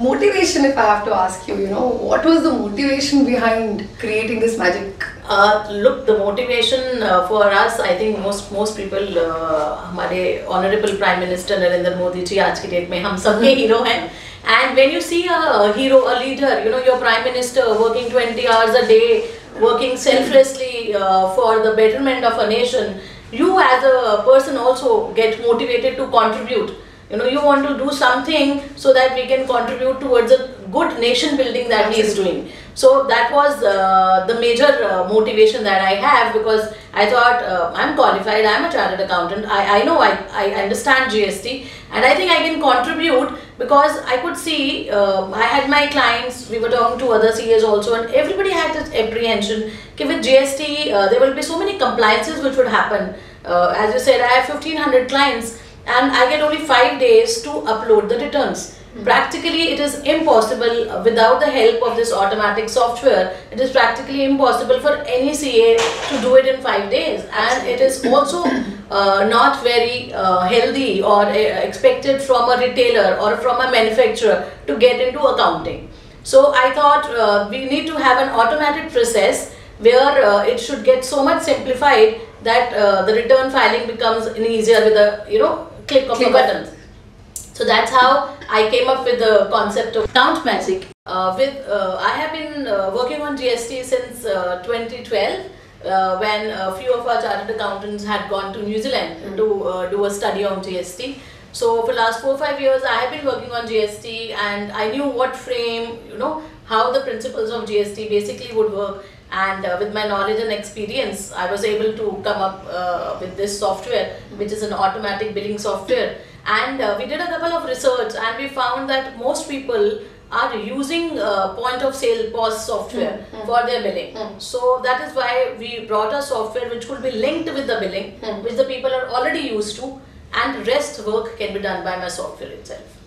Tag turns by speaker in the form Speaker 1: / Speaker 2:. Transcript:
Speaker 1: Motivation, if I have to ask you, what was the motivation behind creating this magic?
Speaker 2: Look, the motivation for us, I think most people, हमारे honorable Prime Minister Narendra Modi जी आज की date में हम सबके hero हैं. And when you see a hero, a leader, your Prime Minister working 20 hours a day, working selflessly for the betterment of a nation, you as a person also get motivated to contribute. You want to do something so that we can contribute towards a good nation building that he is doing. So that was the major motivation that I have, because I thought I'm qualified, I'm a chartered accountant, I know I understand GST, and I think I can contribute, because I could see, I had my clients, we were talking to other CAs also, and everybody had this apprehension that with GST there will be so many compliances which would happen. As you said, I have 1500 clients and I get only 5 days to upload the returns. Practically it is impossible without the help of this automatic software. It is practically impossible for any CA to do it in 5 days, and it is also not very healthy or expected from a retailer or from a manufacturer to get into accounting. So I thought we need to have an automated process where it should get so much simplified that the return filing becomes easier with a click of a button. So that's how I came up with the concept of Account Magic. I have been working on GST since 2012 when a few of our chartered accountants had gone to New Zealand to do a study on GST. So for the last 4 or 5 years I have been working on GST, and I knew what frame, how the principles of GST basically would work. And with my knowledge and experience, I was able to come up with this software, which is an automatic billing software. And we did a couple of research, and we found that most people are using point of sale POS software for their billing. So that is why we brought a software which could be linked with the billing, which the people are already used to, and rest work can be done by my software itself.